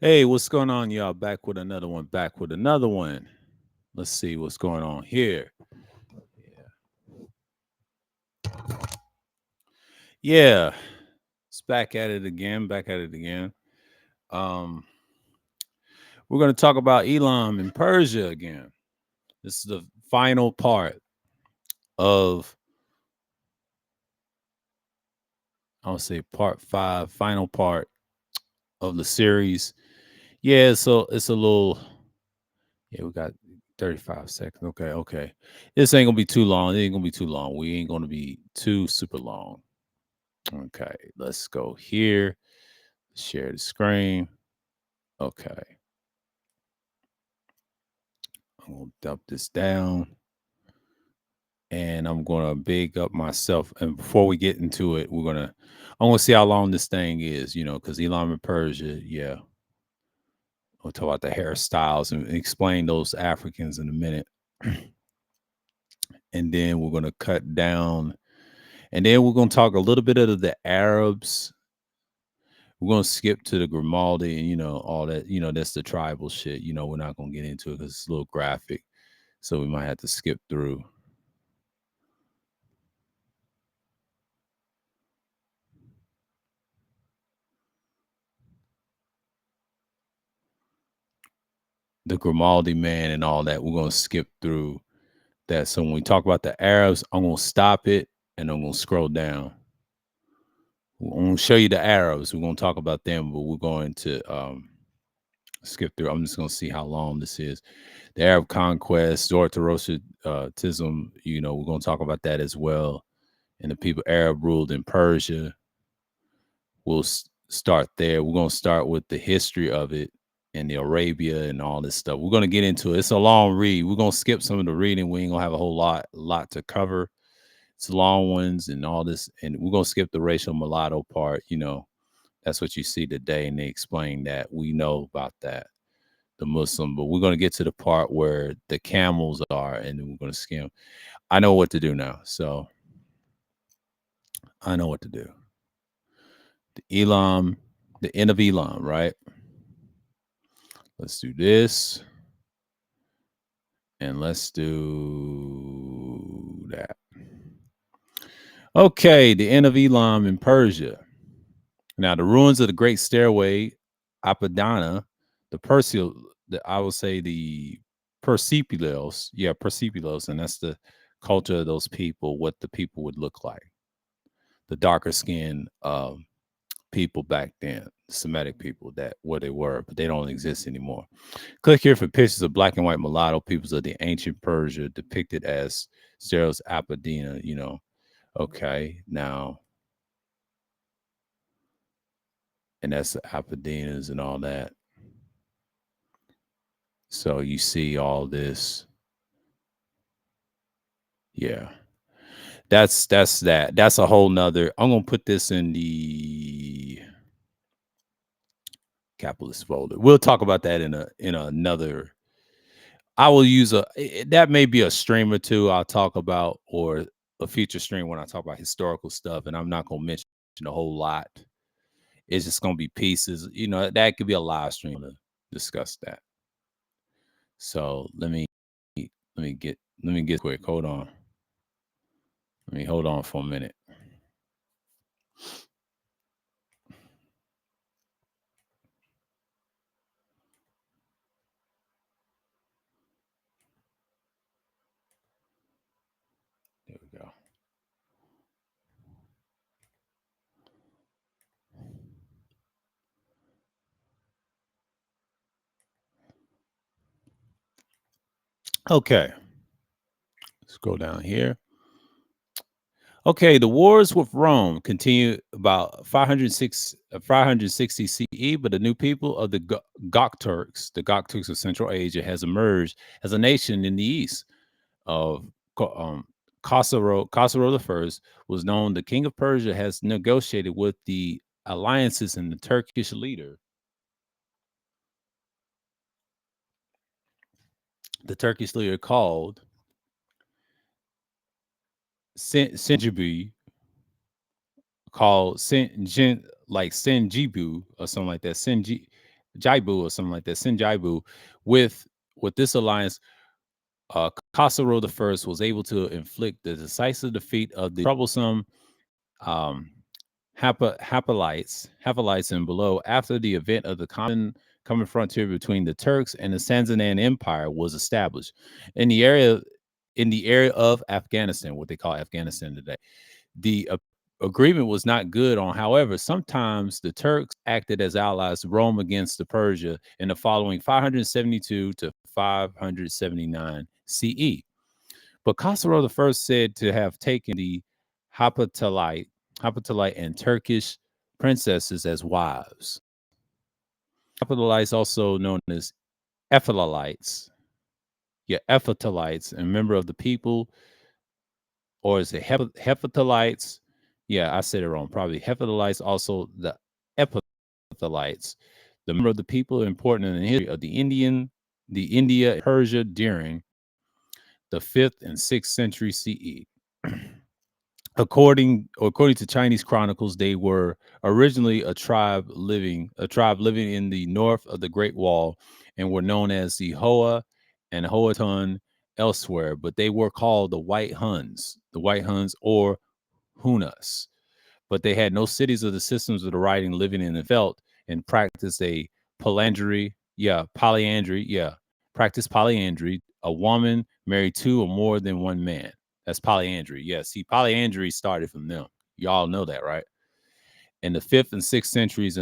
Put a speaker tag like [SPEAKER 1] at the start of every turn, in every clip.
[SPEAKER 1] Hey, what's going on, y'all? Back with another one. Back with another one. Let's see what's going on here. Yeah, it's back at it again. Back at it again. Um, we're gonna talk about Elam and Persia again. This is the final part of I'll say part five, final part of the series. Yeah, so it's a little. Yeah, we got 35 seconds. Okay, okay. This ain't gonna be too long. It ain't gonna be too long. We ain't gonna be too super long. Okay, let's go here. Share the screen. Okay, I'm gonna dump this down and I'm gonna big up myself. And before we get into it, I'm gonna see how long this thing is, because Elam and Persia, yeah. We'll talk about the hairstyles and explain those Africans in a minute. And then we're gonna cut down, and then we're gonna talk a little bit of the Arabs. We're gonna skip to the Grimaldi and all that. That's the tribal shit. We're not gonna get into it because it's a little graphic, so we might have to skip through the Grimaldi man and all that. We're gonna skip through that. So when we talk about the Arabs, I'm gonna stop it and I'm gonna scroll down. I'm gonna show you the Arabs. We're gonna talk about them, but we're going to skip through. I'm just gonna see how long this is. The Arab conquest, Zoroastrianism. We're gonna talk about that as well. And the people Arab ruled in Persia. We'll start there. We're gonna start with the history of it and the Arabia and all this stuff. We're gonna get into it. It's a long read. We're gonna skip some of the reading. We ain't gonna have a whole lot to cover. It's long ones and all this, and we're gonna skip the racial mulatto part. That's what you see today, and they explain that. We know about that, the Muslim, but we're gonna get to the part where the camels are, and then we're gonna skim. I know what to do now, so I know what to do. The Elam, the end of Elam, right? Let's do this. And let's do that. Okay, the end of Elam in Persia. Now, the ruins of the Great Stairway, Apadana, the Persil, I would say the Persepolis, yeah, Persepolis, and that's the culture of those people, what the people would look like. The darker skinned people back then, Semitic people, that what they were, but they don't exist anymore. Click here for pictures of black and white mulatto peoples of the ancient Persia depicted as Steros Apadina. Okay, now, and that's the Apadinas and all that. So you see all this. Yeah. That's that. That's a whole nother. I'm gonna put this in the capitalist folder. We'll talk about that in another. I will use that may be a stream or two I'll talk about, or a future stream when I talk about historical stuff, and I'm not gonna mention a whole lot. It's just gonna be pieces. That could be a live stream to discuss that. So let me get quick. Hold on. Let me hold on for a minute. There we go. Okay. Let's go down here. Okay, the wars with Rome continued about 560 CE, but the new people of the Gok Turks of Central Asia, has emerged as a nation in the east of Khosrow. Khosrow the First was known. The king of Persia has negotiated with the alliances and the Turkish leader. The Turkish leader called Senjibu, called like Senjibu or something like that. Jaibu or something like that, Sinjaibu. With this alliance, Khosrow the First was able to inflict the decisive defeat of the troublesome um, Hapalites and below after the event of the common frontier between the Turks and the Sasanian Empire was established in the area of Afghanistan, what they call Afghanistan today. The agreement was not good on. However, sometimes the Turks acted as allies to Rome against the Persia in the following 572 to 579 CE. But Khosrow the First said to have taken the Hapatolite, and Turkish princesses as wives. Hapatolites, also known as Ephalites, yeah, Ephalites, and member of the people, or is it Hephatalites? Yeah, I said it wrong. Probably Hephatalites, also the Ephalites, the member of the people, important in the history of the India, and Persia during the 5th and 6th century CE. According to Chinese chronicles, they were originally a tribe living in the north of the Great Wall, and were known as the Hoa and Hoatun elsewhere, but they were called the White Huns or Hunas. But they had no cities or the systems of the writing, living in the felt, and practiced a polyandry, practice polyandry. A woman married two or more than one man. That's polyandry. Yeah, see, polyandry started from them. Y'all know that, right? In the 5th and 6th centuries,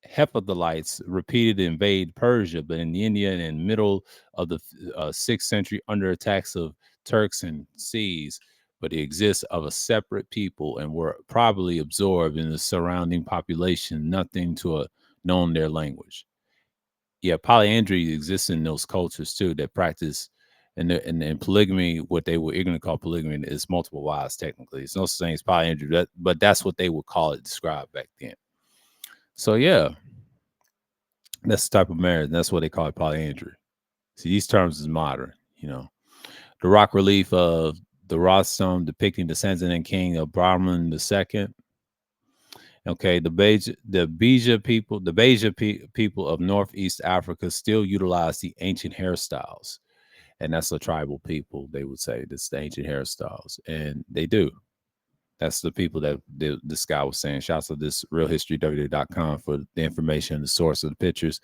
[SPEAKER 1] Hephthalites repeated invade Persia, but in the India and middle of the 6th century, under attacks of Turks and Seas, but they exist of a separate people and were probably absorbed in the surrounding population, nothing to a known their language. Yeah, polyandry exists in those cultures too that practice and polygamy. What they were ignorant call polygamy is multiple wives. Technically, it's no such thing as polyandry, but that's what they would call it, described back then. So yeah, that's the type of marriage. That's what they call it, polyandry. See, these terms is modern. The rock relief of the Rostam depicting the Sasanian king of Brahman II. Okay, the Beja people of Northeast Africa still utilize the ancient hairstyles, and that's a tribal people. They would say this the ancient hairstyles, and they do. That's the people that this guy was saying. Shouts to this realhistory.com for the information, the source of the pictures.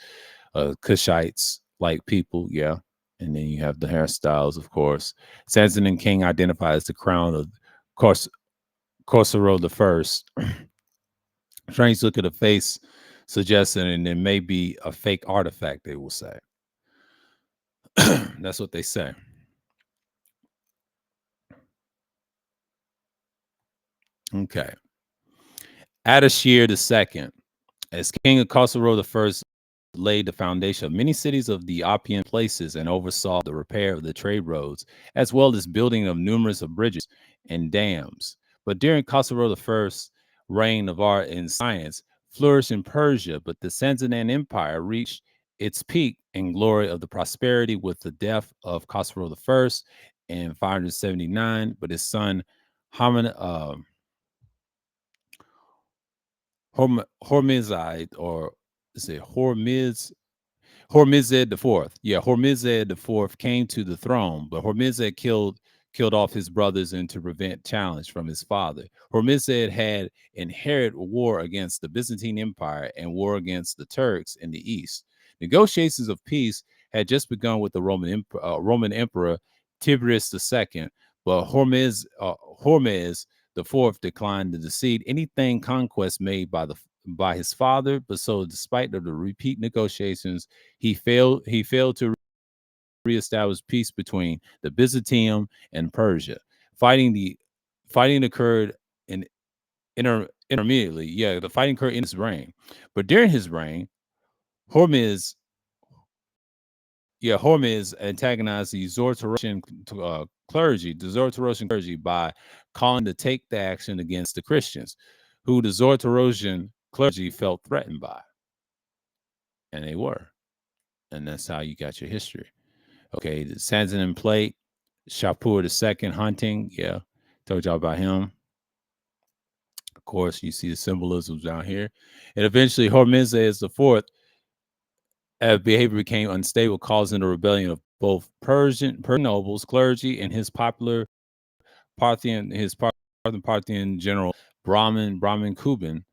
[SPEAKER 1] Kushites like people, yeah. And then you have the hairstyles, of course. Sasanian king identified as the crown of course Khosrow the First. Strange look at the face suggesting and it may be a fake artifact, they will say. That's what they say. Okay. Adashir II, as king of Khosrow the First, laid the foundation of many cities of the Oppian places and oversaw the repair of the trade roads, as well as building of numerous of bridges and dams. But during Khosrow the First's reign of art and science flourished in Persia, but the Sasanian Empire reached its peak and glory of the prosperity with the death of Khosrow the First in 579. But his son Haman, Hormizd, or is it Hormizd the Fourth. Yeah, Hormizd the Fourth came to the throne, but Hormizd killed off his brothers and to prevent challenge from his father. Hormizd had inherited war against the Byzantine Empire and war against the Turks in the east. Negotiations of peace had just begun with the Roman Emperor Tiberius II, but Hormizd the Fourth declined to cede anything conquest made by his father. But so, despite the repeat negotiations, he failed to reestablish peace between the Byzantium and Persia. Fighting the fighting occurred in intermediately. Yeah, the fighting occurred in his reign. But during his reign, Hormizd Hormizd antagonized the Zoroastrian clergy by calling to take the action against the Christians, who the Zoroastrian clergy felt threatened by, and they were. And that's how you got your history. Okay, the Sasanian plate, Shapur II hunting. Yeah, told y'all about him. Of course, you see the symbolisms down here. And eventually, Hormizd the Fourth As behavior became unstable, causing the rebellion of both Persian nobles, clergy, and his Parthian general Brahmin Kuban,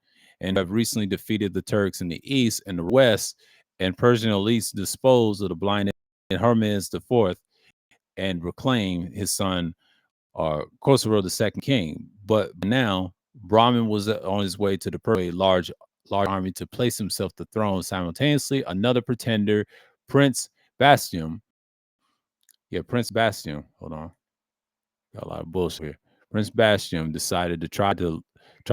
[SPEAKER 1] and have recently defeated the Turks in the east and the west, and Persian elites disposed of the blinded Hermes IV and reclaimed his son Khosrow the second king. But now Brahmin was on his way to the Persia, a large army to place himself the throne. Simultaneously, another pretender, Prince Bastium. Yeah, Prince Bastium. Hold on, got a lot of bullshit here. Prince Bastium decided to try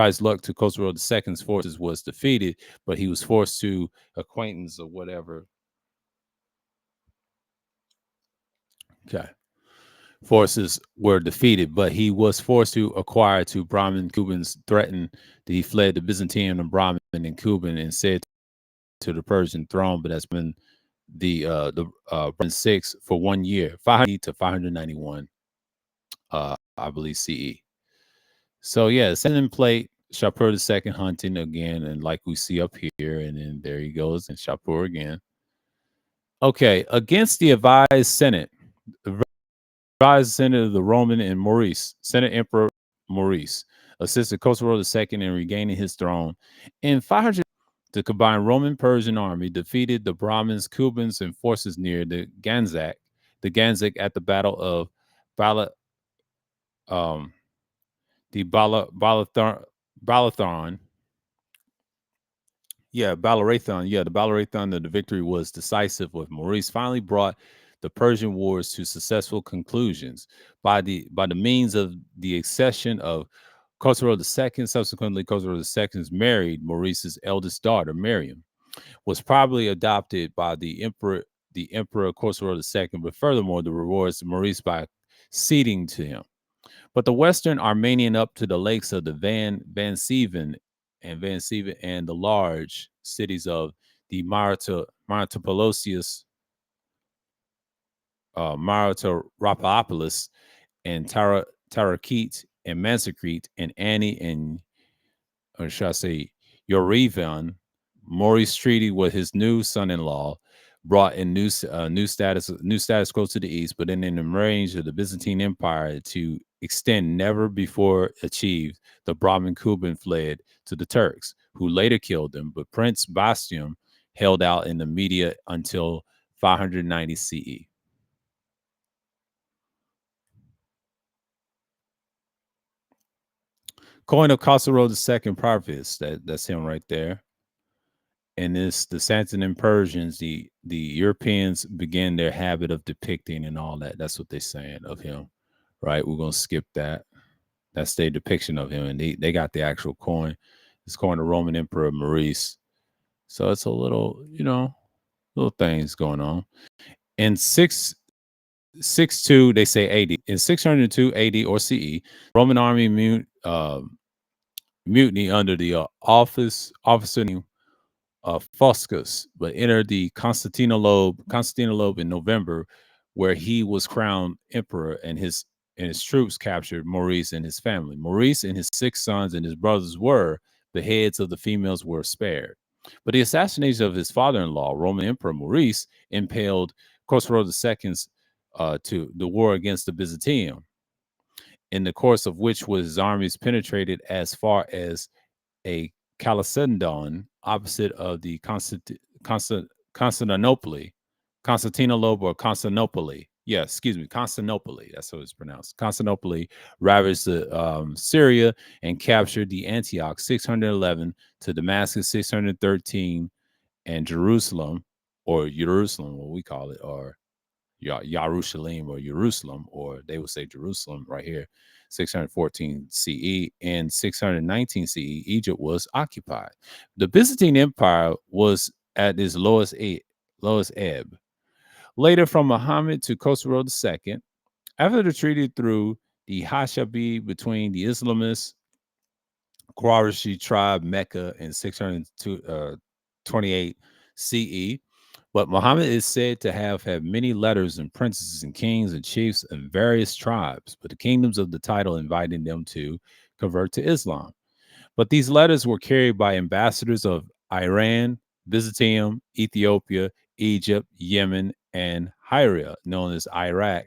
[SPEAKER 1] his luck to Khosrow the second's forces was defeated, but he was forced to acquaintance or whatever. Okay. Forces were defeated, but he was forced to acquire to Brahmin Cubans threatened that he fled to Byzantium and Brahmin and Cuban and said to the Persian throne, but that's been the Brahmin six for 1 year, 500 to 591, I believe CE. So yeah, second plate, Shapur the second hunting again, and like we see up here, and then there he goes, and Shapur again. Okay, against the advised Senate, advised Senate of the Roman and Maurice, Senate Emperor Maurice, assisted Khosrow II in regaining his throne. In 500, the combined Roman Persian army defeated the Brahmins, Cubans, and forces near the Ganzak at the Battle of Bala, um, the Balathon. Yeah, Balarathon. Yeah, the Balarathon of the victory was decisive, with Maurice finally brought the Persian wars to successful conclusions by the means of the accession of Khosrow II. Subsequently, Khosrow II married Maurice's eldest daughter, Miriam, was probably adopted by the Emperor Khosrow II, but furthermore, the rewards Maurice by ceding to him. But the western Armenian up to the lakes of the Van Sieven and the large cities of the Maratopolosius, Maratopolis, and Tarakit and Mansakrit and Ani and, or should I say, Yorevan, Maurice treaty with his new son-in-law brought in new status quo to the east, but then in the range of the Byzantine Empire to extend never before achieved. The Brahmin Kuban fled to the Turks, who later killed them, but Prince Bastium held out in the media until 590 CE. Coin of Khosrow II Parvis, that's him right there. And this the Sasanian Persians, the Europeans began their habit of depicting and all that. That's what they're saying of him, right? We're gonna skip that. That's their depiction of him, and they got the actual coin. It's coin the Roman Emperor Maurice. So it's a little, little things going on. In 662, they say AD. In 602 AD or CE, Roman army mutiny under the officer named Foscus, but entered the Constantinople in November, where he was crowned emperor, and his troops captured Maurice and his family. Maurice and his 6 sons and his brothers were the heads of the females were spared. But the assassination of his father-in-law, Roman Emperor Maurice, impelled Khosrow II's to the war against the Byzantium, in the course of which was his armies penetrated as far as a Chalcedon opposite of the Constantinople, Constantinople or Constantinople. Yeah, excuse me, Constantinople. That's how it's pronounced. Constantinople ravaged Syria and captured the Antioch 611 to Damascus 613 and Jerusalem, or Jerusalem, what we call it, or Yarushalim or Jerusalem, or they would say Jerusalem right here, 614 CE and 619 CE, Egypt was occupied. The Byzantine Empire was at its lowest ebb. Later, from Muhammad to Khosrow II, after the treaty through the Hashabi between the Islamists, Qurayshi tribe, Mecca in 628 CE. But Muhammad is said to have had many letters and princes and kings and chiefs and various tribes, but the kingdoms of the title inviting them to convert to Islam. But these letters were carried by ambassadors of Iran, Byzantium, Ethiopia, Egypt, Yemen, and Hyria, known as Iraq,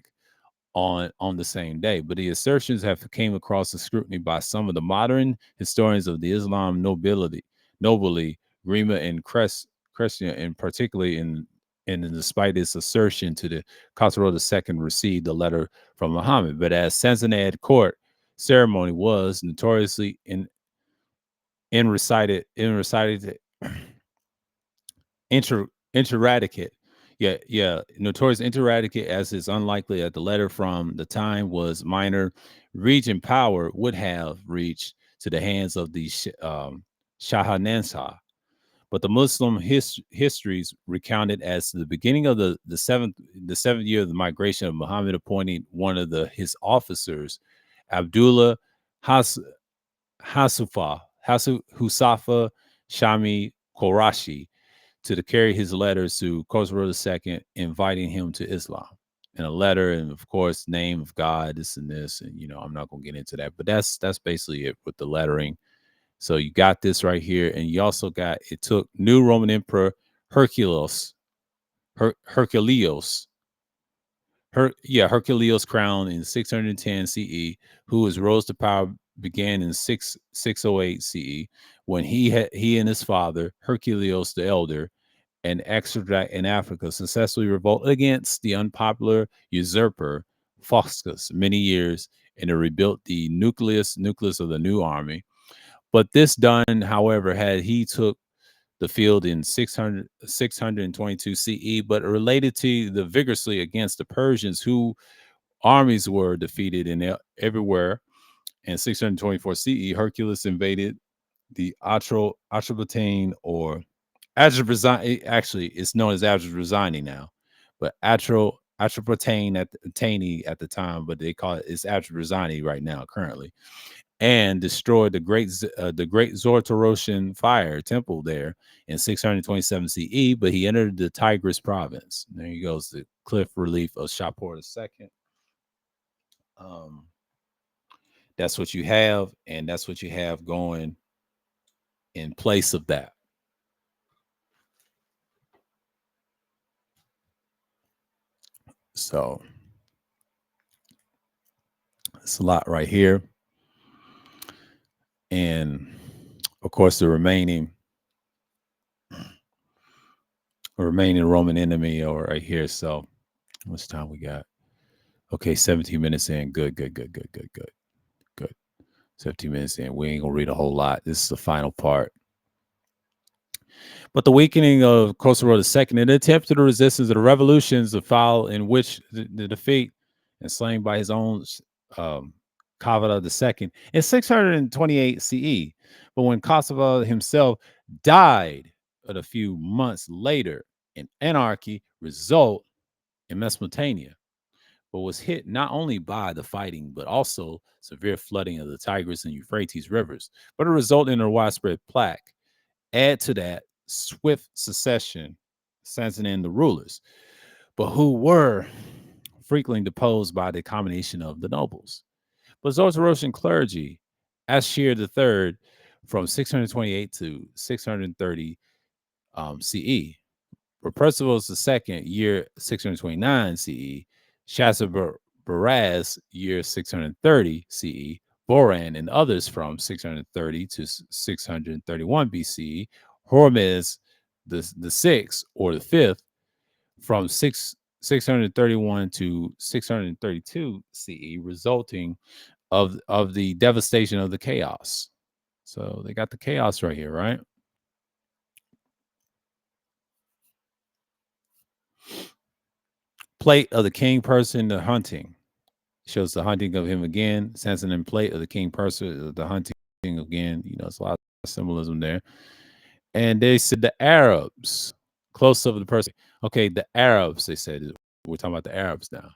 [SPEAKER 1] on the same day. But the assertions have came across the scrutiny by some of the modern historians of the Islam nobly Grima and Crescia, and particularly in despite its assertion to the Khosrow II received a letter from Muhammad, but as Sasanid court ceremony was notoriously in recited interadicate. Yeah, notorious interadicate as is unlikely that the letter from the time was minor. Region power would have reached to the hands of the Shahanansah. But the Muslim histories recounted as the beginning of the seventh year of the migration of Muhammad, appointing one of his officers, Abdullah Has, Husafa Shami Qurashi, to carry his letters to Khosrow II, inviting him to Islam. In a letter, and of course, name of God, this and this, and I'm not gonna get into that, but that's basically it with the lettering. So you got this right here, and you also got it took new Roman Emperor Hercules, Herculeos, Herculeos crown in 610 CE, who was rose to power began in 608 CE, when he and his father Herculeos the elder, and extract in Africa, successfully revolt against the unpopular usurper Foscus many years, and to rebuilt the nucleus of the new army. But this done, however, had he took the field in 622 CE, but related to the vigorously against the Persians, who armies were defeated in everywhere. In 624 CE, Hercules invaded the Atropatene, or Azerbaijan. Actually, it's known as Azerbaijan now, but Atropatene at the time, but they call it's Azerbaijan right now currently, and destroyed the great Zoroastrian fire temple there in 627 CE. But he entered the Tigris province. There he goes, the cliff relief of Shapur II. Um, that's what you have, and that's what you have going in place of that. So it's a lot right here. And of course, the remaining Roman enemy or right here. So how much time we got? Okay, 17 minutes in. Good, good, good, good, good, good, good. 17 minutes in. We ain't gonna read a whole lot. This is the final part. But the weakening of Khosrow II and the attempt to the resistance of the revolutions, the foul in which the defeat and slain by his own um, Kavada II in 628 CE. But when Kosovo himself died a few months later, in anarchy result in Mesopotamia, but was hit not only by the fighting, but also severe flooding of the Tigris and Euphrates rivers, but a result in a widespread plague. Add to that swift secession, Sassanid the rulers, but who were frequently deposed by the combination of the nobles. But Zoroastrian clergy, Ashir III, from 628 to 630 CE, Percival's II, year 629 CE, Shashabaraz, year 630 CE, Boran and others from 630 to 631 BCE, Hormuz the sixth or the fifth from 631 to 632 CE, resulting of the devastation of the chaos. So they got the chaos right here, right? Plate of the king person, the hunting. Shows the hunting of him again. Samson and plate of the king person, the hunting again. It's a lot of symbolism there. And they said the Arabs, close of the person. Okay, the Arabs, they said. We're talking about the Arabs now.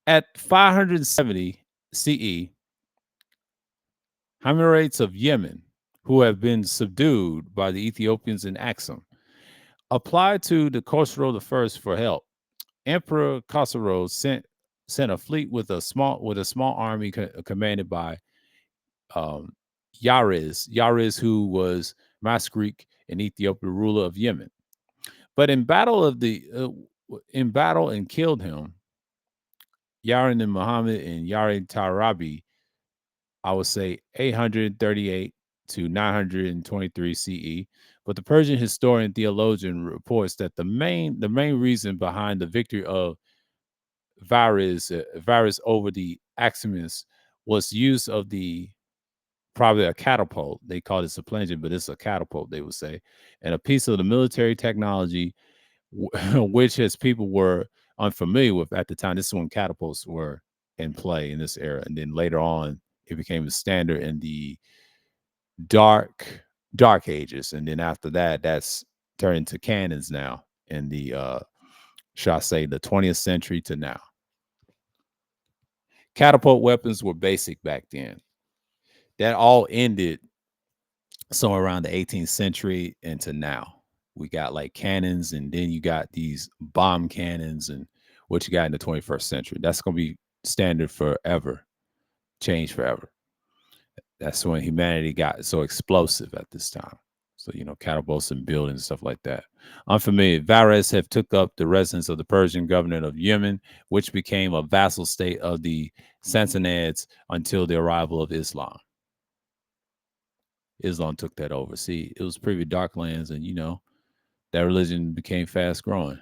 [SPEAKER 1] At 570 CE, Hammurabites of Yemen, who have been subdued by the Ethiopians in Axum, applied to the Khosrow I for help. Emperor Khosrow sent a fleet with a small army commanded by Yariz, who was Masgreek and Ethiopia ruler of Yemen. But in battle of the in battle and killed him, Yarin and Muhammad and Yarin Tarabi, I would say 838 to 923 CE. But the Persian historian theologian reports that the main reason behind the victory of Varus over the Aximus was use of the probably a catapult. They call it a plungin, but it's a catapult, they would say, and a piece of the military technology, which as people were unfamiliar with at the time. This is when catapults were in play in this era, and then later on, it became a standard in the dark dark ages, and then after that, that's turned into cannons now in the shall I say the 20th century to now. Catapult weapons were basic back then. That all ended somewhere around the 18th century into now. We got like cannons, and then you got these bomb cannons, and what you got in the 21st century. That's going to be standard forever, change forever. That's when humanity got so explosive at this time. So, catapults and buildings and stuff like that. Unfamiliar. Vares have took up the residence of the Persian governor of Yemen, which became a vassal state of the Sassanids until the arrival of Islam. Islam took that over. See, it was pretty dark lands, and that religion became fast growing.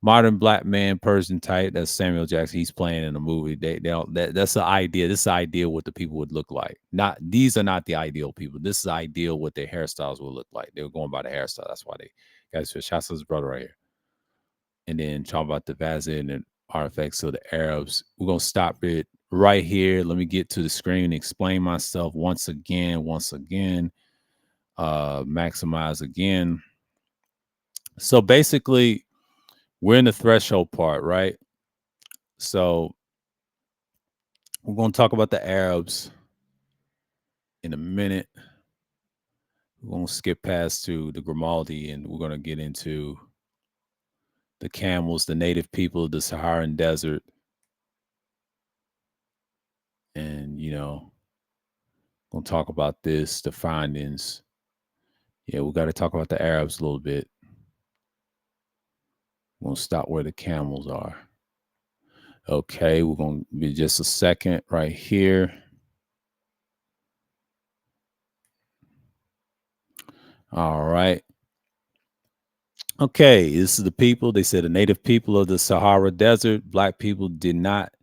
[SPEAKER 1] Modern black man Persian type. That's Samuel Jackson. He's playing in a movie. They don't, that's the idea. This is the idea what the people would look like. Not these are not the ideal people. This is ideal what their hairstyles would look like. They were going by the hairstyle. That's why they guys for Shasta's brother right here. And then talk about the Vazin and artifacts of the Arabs. We're gonna stop it right here. Let me get to the screen and explain myself once again. Maximize again. So basically, we're in the threshold part, right? So we're going to talk about the Arabs in a minute. We're going to skip past to the Grimaldi, and we're going to get into the camels, the native people of the Saharan desert. And, going to talk about this, the findings. Yeah, we got to talk about the Arabs a little bit. We're going to stop where the camels are. Okay, we're going to be just a second right here. All right. Okay, this is the people. They said the native people of the Sahara Desert. Black people did not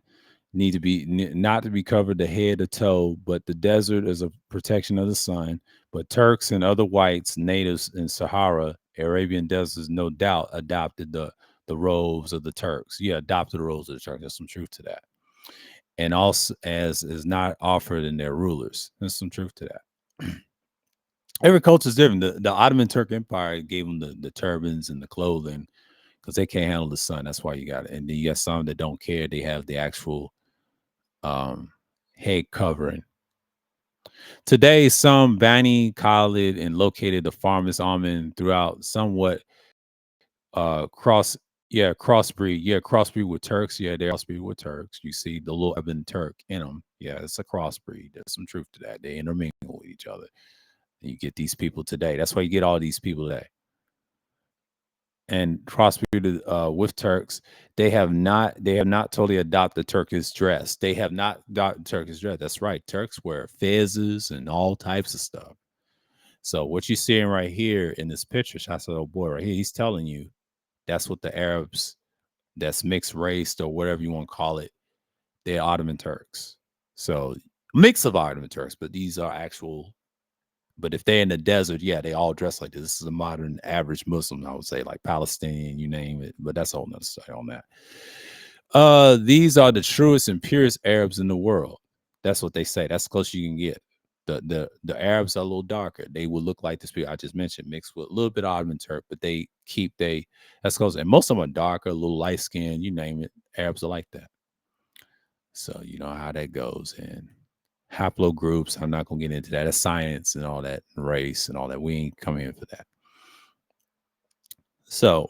[SPEAKER 1] need to be not to be covered the head to toe, but the desert is a protection of the sun. But Turks and other whites, natives in Sahara, Arabian deserts, no doubt adopted the robes of the Turks. Yeah, adopted the robes of the Turks. There's some truth to that. And also, as is not offered in their rulers. There's some truth to that. Every culture is different. The Ottoman Turk Empire gave them the turbans and the clothing because they can't handle the sun. That's why you got it. And then you got some that don't care. They have the actual head covering. Today, some Bani Khalid and located the farmers almond throughout somewhat crossbreed. Yeah, crossbreed with Turks. Yeah, they're crossbreed with Turks. You see the little Ebon Turk in them. Yeah, it's a crossbreed. There's some truth to that. They intermingle with each other. And you get these people today. That's why you get all these people today. And crossbreeded with Turks, they have not totally adopted Turkish dress. They have not adopted Turkish dress. That's right. Turks wear fezzes and all types of stuff. So what you're seeing right here in this picture, shots of little boy right here, he's telling you that's what the Arabs, that's mixed race or whatever you want to call it, they're Ottoman Turks. So mix of Ottoman Turks, but these are actual. But if they're in the desert, yeah, they all dress like this. This is a modern average Muslim, I would say, like Palestinian, you name it. But that's a whole nother story on that. These are the truest and purest Arabs in the world. That's what they say. That's the closest you can get. The Arabs are a little darker. They will look like this people I just mentioned, mixed with a little bit of Ottoman Turk, but that's close. And most of them are darker, a little light skinned, you name it. Arabs are like that. So you know how that goes. And haplogroups, I'm not going to get into that. That's science and all that, race and all that. We ain't coming in for that. So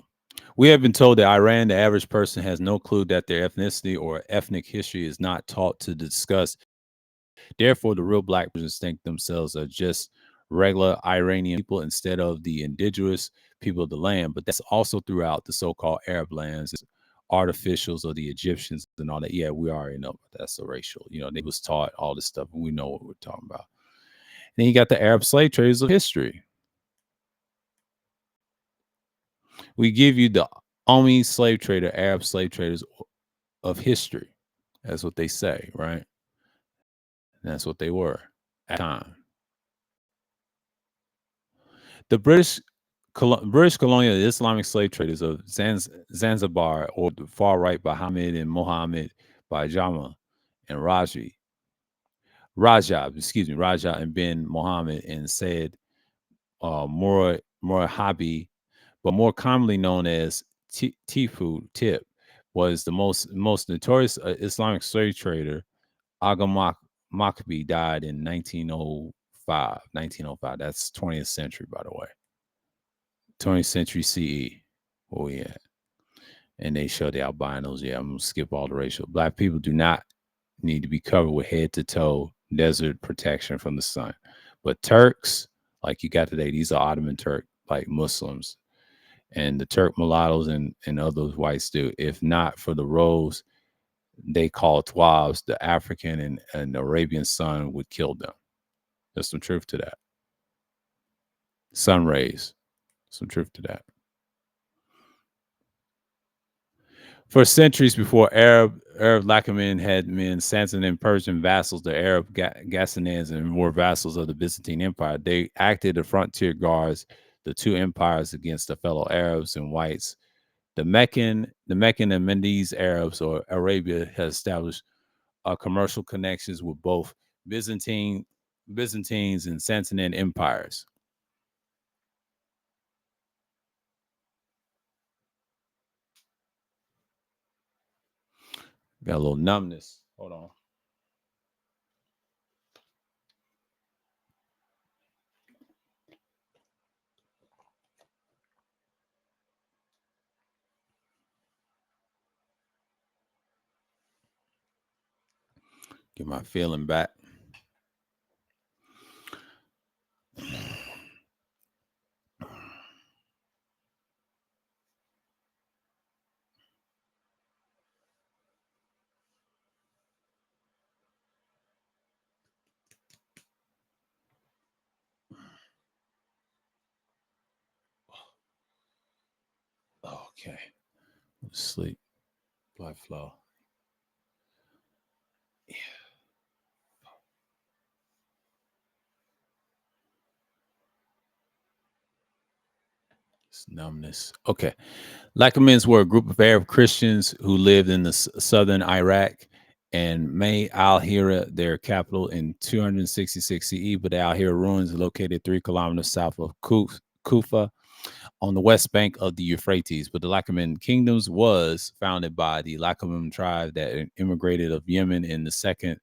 [SPEAKER 1] we have been told that Iran, the average person has no clue that their ethnicity or ethnic history is not taught to discuss. Therefore, the real black persons think themselves are just regular Iranian people instead of the indigenous people of the land. But that's also throughout the so-called Arab lands, artificials or the Egyptians and all that. Yeah, we already know about that's the racial. They was taught all this stuff, and we know what we're talking about. Then you got the Arab slave traders of history. We give you the only slave trader, Arab slave traders of history. That's what they say, right? And that's what they were at the time. The British colonial Islamic slave traders of Zanzibar, or the far right Muhammad and Mohammed by Jama and Raja and bin Mohammed and Said Morahabi, but more commonly known as Tifu Tip, was the most notorious Islamic slave trader. Aga Maccabee died in 1905. 1905. That's 20th century, by the way. 20th century CE. Oh yeah. And they show the albinos. Yeah, I'm gonna skip all the racial. Black people do not need to be covered with head to toe desert protection from the sun. But Turks, like you got today, these are Ottoman Turk, like Muslims, and the Turk mulattoes and other whites do. If not for the robes they call twabs, the African and Arabian sun would kill them. There's some truth to that. Sun rays, some truth to that. For centuries before Arab Lacomen had been Sassanid Persian vassals, the Arab Ghassanid and were vassals of the Byzantine Empire. They acted as frontier guards, the two empires against the fellow Arabs and whites. The Meccan and Mendes Arabs, or Arabia, has established commercial connections with both Byzantines and Sassanid empires. Got a little numbness. Hold on. Get my feeling back. Okay. Sleep. Blood flow. Yeah. It's numbness. Okay. Lacomans were a group of Arab Christians who lived in the southern Iraq and made Al Hira their capital in 266 CE, but the Al Hira ruins are located 3 kilometers south of Kufa on the west bank of the Euphrates. But the Lacoman kingdoms was founded by the Lacoman tribe that immigrated of Yemen in the second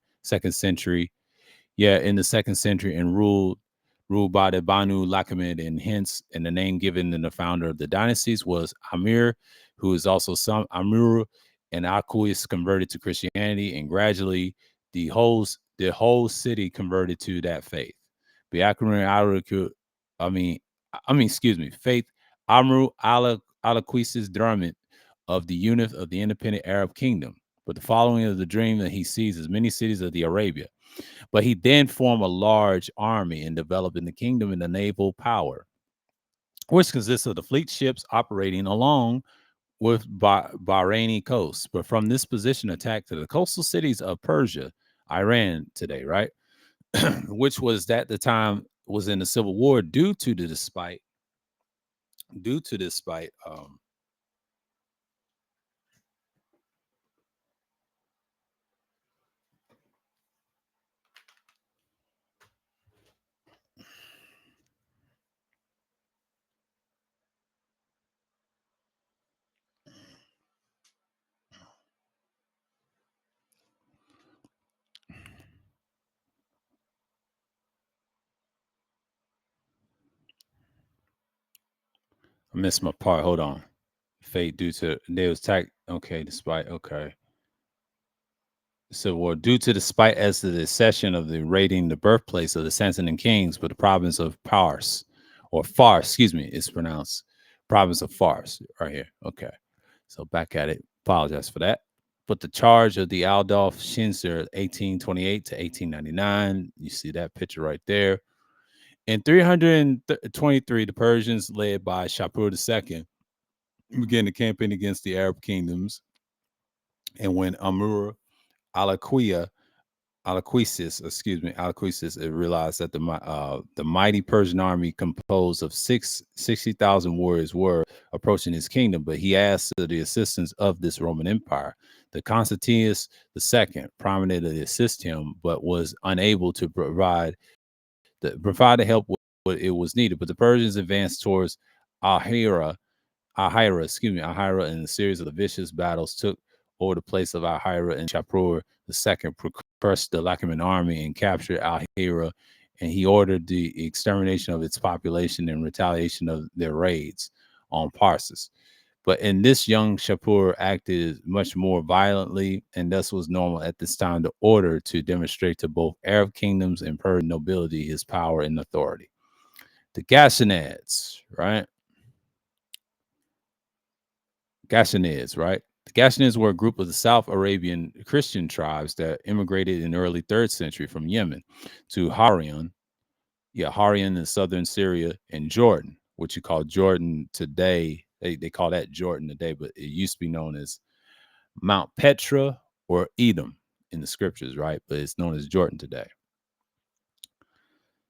[SPEAKER 1] century. Yeah, in the second century, and ruled by the Banu Lakamid, and hence, and the name given to the founder of the dynasties was Amir, who is also some Amur, and Akuis converted to Christianity, and gradually the whole city converted to that faith. Biakramir I mean, excuse me, faith Amru Alaquis Dermot of the unit of the independent Arab kingdom. But the following of the dream that he sees as many cities of the Arabia. But he then formed a large army and developed in the kingdom and the naval power, which consists of the fleet ships operating along with Bahraini coast. But from this position, attacked to the coastal cities of Persia, Iran today, right? Which was at the time was in the civil war due to despite I missed my part. Hold on. Fate due to they was attacked. Okay, despite okay. So, well, due to the spite as to the accession of the raiding the birthplace of the Sasanian kings, but the province of Pars or Fars, excuse me, it's pronounced province of Fars right here. Okay. So back at it. Apologize for that. But the charge of the Aldolf Shinzer 1828 to 1899, you see that picture right there. In 323, the Persians, led by Shapur II, began the campaign against the Arab kingdoms. And when Amur Alaquia Alaquosis, it realized that the mighty Persian army composed of 60,000 warriors were approaching his kingdom, but he asked for the assistance of this Roman Empire. The Constantinus II prominently assist him, but was unable to provide the help what it was needed. But the Persians advanced towards Ahira Ahira in a series of vicious battles took over the place of Ahira, and Shapur II crushed the Lachaman army and captured Ahira, and he ordered the extermination of its population in retaliation of their raids on Parsis. But in this, young Shapur acted much more violently, and thus was normal at this time the order to demonstrate to both Arab kingdoms and Persian nobility his power and authority. The Ghassanids, right? Ghassanids, right? The Ghassanids were a group of the South Arabian Christian tribes that immigrated in the early 3rd century from Yemen to Harian, Harian in southern Syria and Jordan, which you call Jordan today. They call that Jordan today, but it used to be known as Mount Petra or Edom in the scriptures, right? But it's known as Jordan today.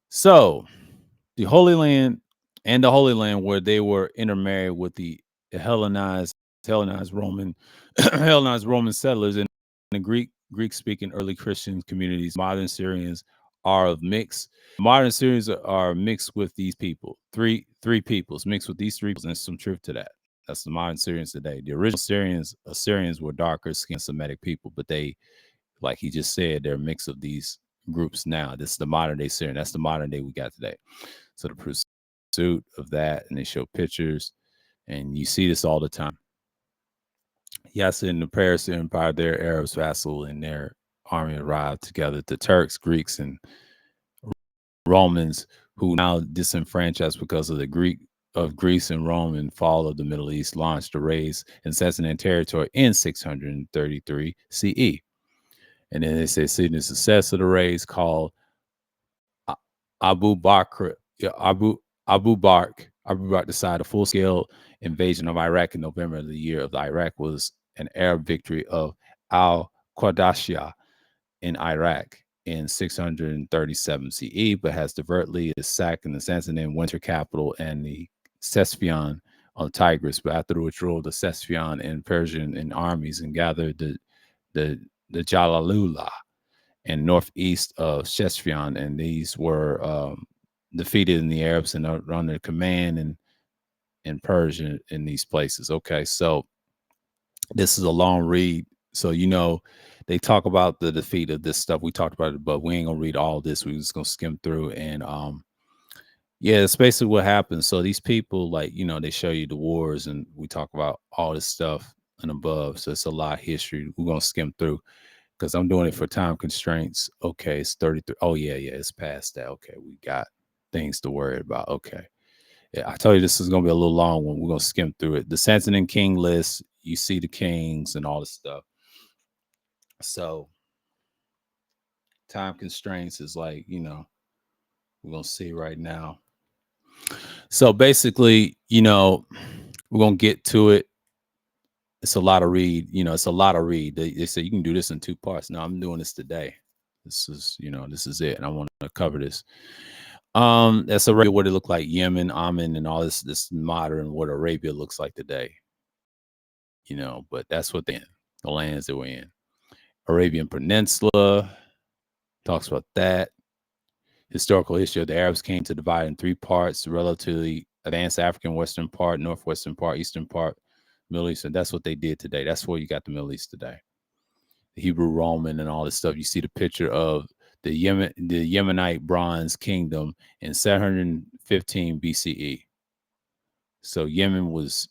[SPEAKER 1] So the Holy Land where they were intermarried with the Hellenized Roman Hellenized Roman settlers in the Greek speaking early Christian communities. Modern Syrians are mixed with these people. Three peoples mixed with these three peoples, and there's some truth to that. That's the modern Syrians today. The original Assyrians were darker skinned Semitic people, but they, like he just said, they're a mix of these groups now. This is the modern day Syrian. That's the modern day we got today. So the pursuit of that, and they show pictures, and you see this all the time. Yes, in the Paris Empire, their Arabs vassal and their army arrived together. The Turks, Greeks, and Romans, who now disenfranchised because of the Greece and Rome and fall of the Middle East, launched a raids in Sasanian territory in 633 CE. And then they say, seeing the success of the raids, called Abu Bakr, Abu Bakr decided a full-scale invasion of Iraq in November of the year of the Iraq was an Arab victory of al-Qadashiyah in Iraq in 637 CE, but has divertly sacked in the Sasanian winter capital and the Cesfion on Tigris. But after the withdrawal of the Cesfion and Persian and armies and gathered the Jalalullah and northeast of Cesfion, and these were defeated in the Arabs and under command and in Persian in these places. Okay, so this is a long read. So they talk about the defeat of this stuff. We talked about it, but we ain't gonna read all this. We're just gonna skim through and yeah, it's basically what happens. So these people, like, they show you the wars and we talk about all this stuff and above. So it's a lot of history. We're gonna skim through because I'm doing it for time constraints. Okay, it's 33. Oh, yeah, it's past that. Okay, we got things to worry about. Okay. Yeah, I told you this is going to be a little long one. We're going to skim through it. The Sasanian king list, you see the kings and all this stuff. So time constraints is like, we're going to see right now. So basically, we're going to get to it. It's a lot of read. It's a lot of read. They say you can do this in 2 parts. No, I'm doing this today. This is it. And I want to cover this. That's Arabia, what it looked like, Yemen, Amen, and all this modern what Arabia looks like today. But that's what the lands that we're in. Arabian Peninsula talks about that. Historical history of the Arabs came to divide in 3 parts: the relatively advanced African western part, northwestern part, eastern part, Middle East. And that's what they did today. That's where you got the Middle East today. The Hebrew Roman and all this stuff. You see the picture of the Yemenite Bronze Kingdom in 715 BCE. So Yemen was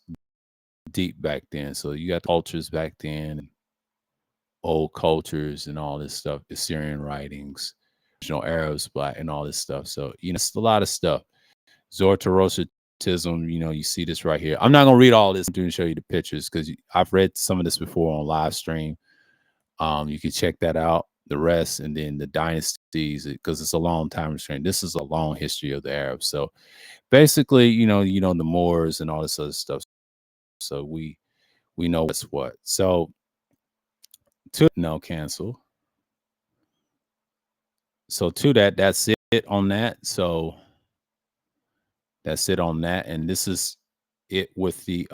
[SPEAKER 1] deep back then. So you got cultures back then. old cultures and all this stuff, Assyrian writings, Arabs, black, and all this stuff. So, it's a lot of stuff. Zoroastrianism, you see this right here. I'm not gonna read all this. I'm going to show you the pictures because I've read some of this before on live stream. You can check that out. The rest, and then the dynasties, because it's a long time restraint. This is a long history of the Arabs. So basically, the Moors and all this other stuff. So we know what's what. So to no cancel. So to that's it on that. So that's it on that. And this is it with the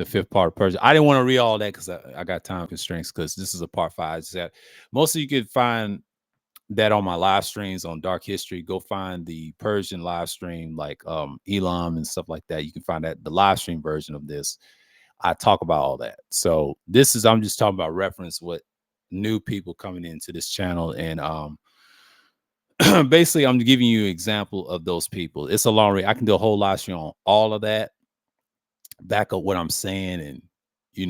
[SPEAKER 1] fifth part of Persia. I didn't want to read all that because I got time constraints, because this is a part 5. Most of you could find that on my live streams on Dark History. Go find the Persian live stream, like Elam and stuff like that. You can find that the live stream version of this. I talk about all that. So I'm just talking about reference what new people coming into this channel. And basically I'm giving you an example of those people. It's a long read. I can do a whole live stream on all of that, back up what I'm saying, and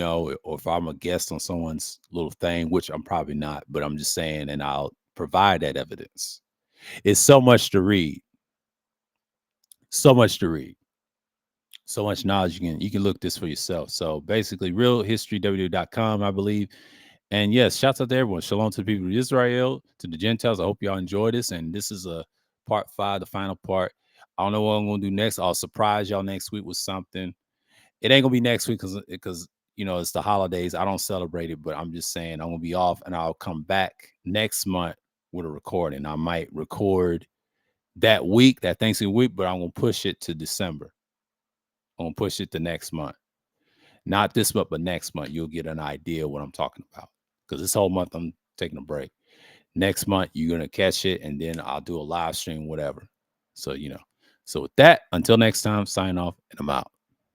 [SPEAKER 1] or if I'm a guest on someone's little thing, which I'm probably not, but I'm just saying, and I'll provide that evidence. It's so much to read, so much to read, so much knowledge. You can look this for yourself. So basically, realhistoryww.com, I believe. And yes, shouts out to everyone. Shalom to the people of Israel, to the Gentiles. I hope y'all enjoy this. And this is a part 5, the final part. I don't know what I'm gonna do next. I'll surprise y'all next week with something. It ain't gonna be next week because it's the holidays. I don't celebrate it, but I'm just saying I'm gonna be off, and I'll come back next month with a recording. I might record that week, that Thanksgiving week, but I'm gonna push it to December. I'm gonna push it to next month. Not this month, but next month. You'll get an idea what I'm talking about. Because this whole month I'm taking a break. Next month, you're gonna catch it, and then I'll do a live stream, whatever. So, So with that, until next time, sign off, and I'm out.